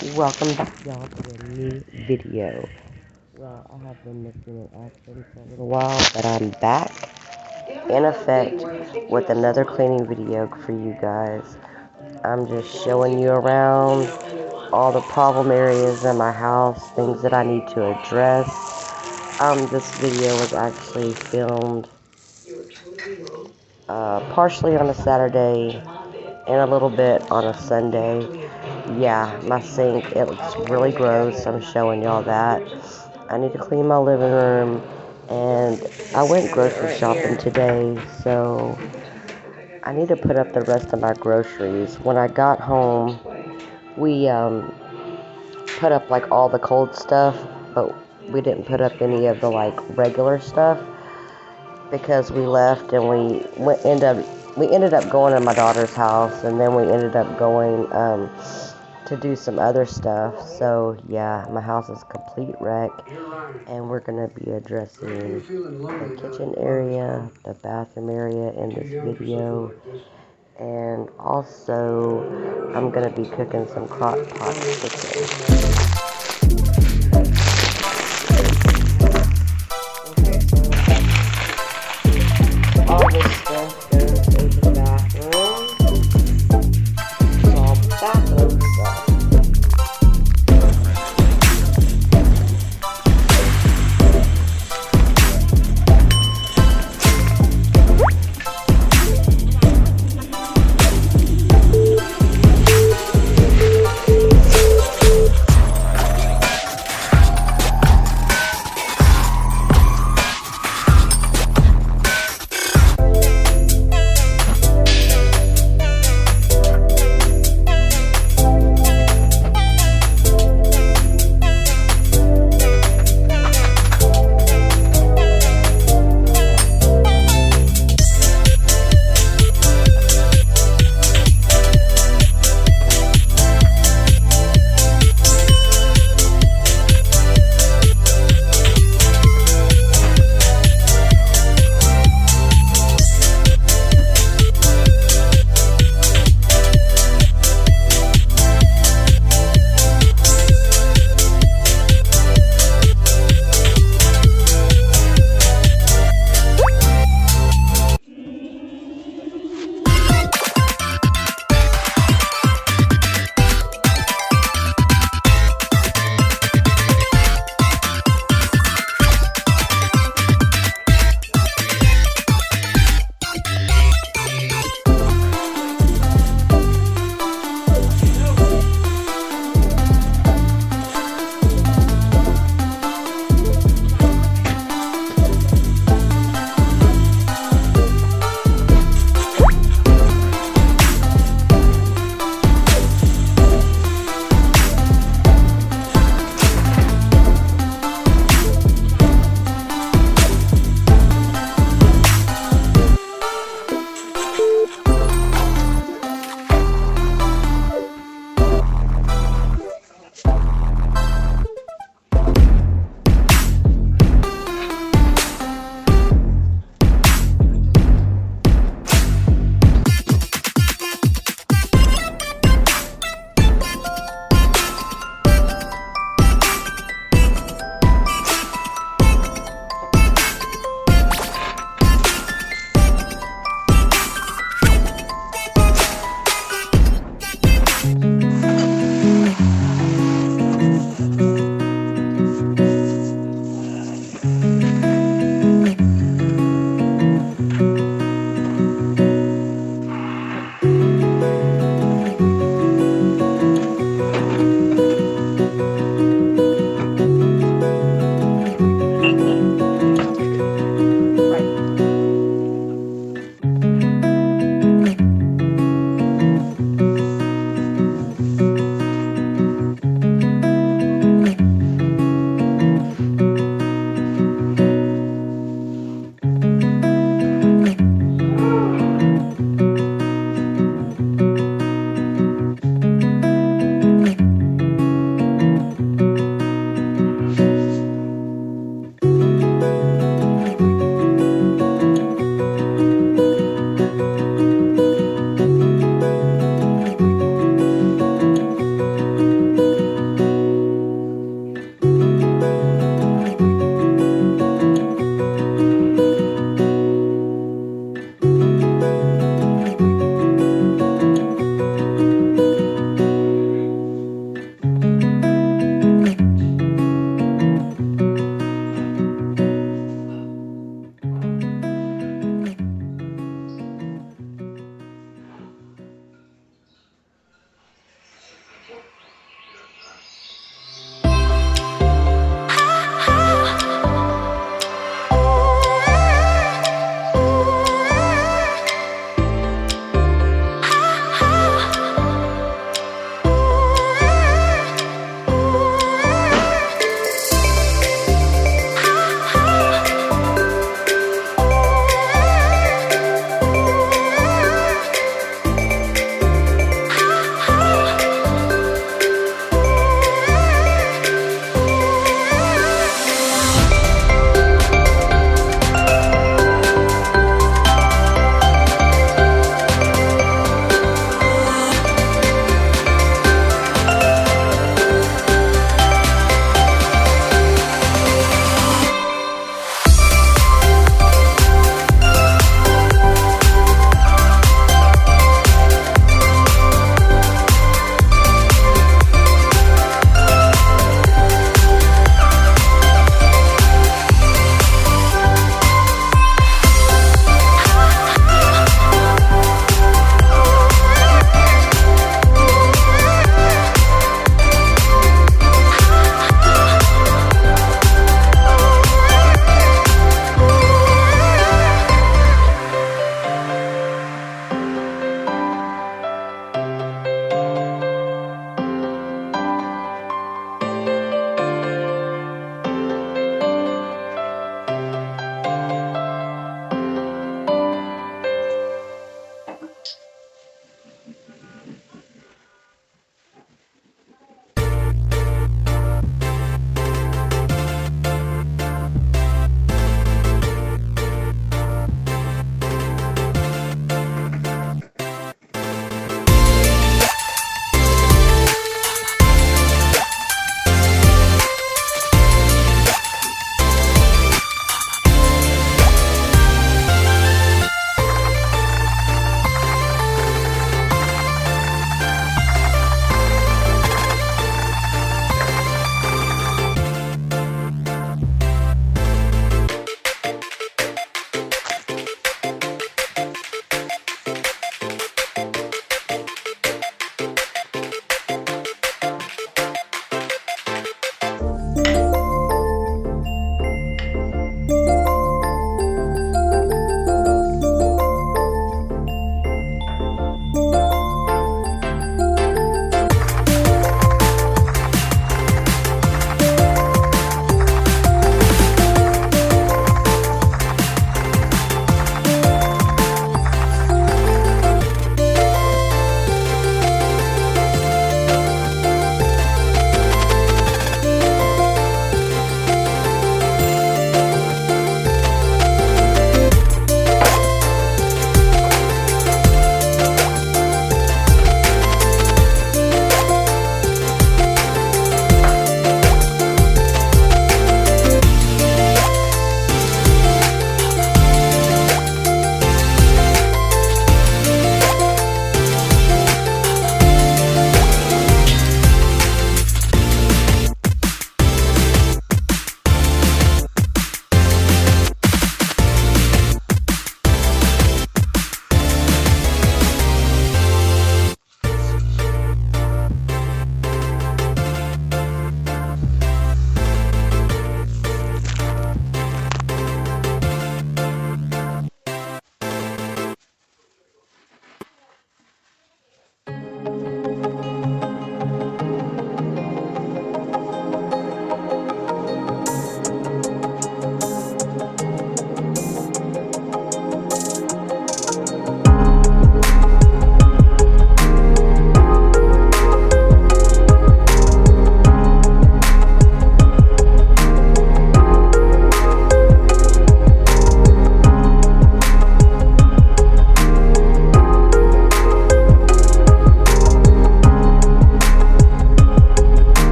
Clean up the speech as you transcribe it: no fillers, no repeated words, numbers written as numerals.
Welcome back, y'all, to a new video. Well, I have been missing in action for a little while, but I'm back in effect with another cleaning video for you guys. I'm just showing you around all the problem areas in my house, things that I need to address. This video was actually filmed partially on a Saturday and a little bit on a Sunday. Yeah, my sink, it looks really gross. I'm showing y'all that. I need to clean my living room, and I went grocery shopping today, so I need to put up the rest of my groceries. When I got home, we put up like all the cold stuff, but we didn't put up any of the like regular stuff because we left and we ended up going to my daughter's house, and then we ended up going to do some other stuff. So yeah, my house is a complete wreck, and we're gonna be addressing the kitchen area, the bathroom area in this video, and also I'm gonna be cooking some crock pot chicken.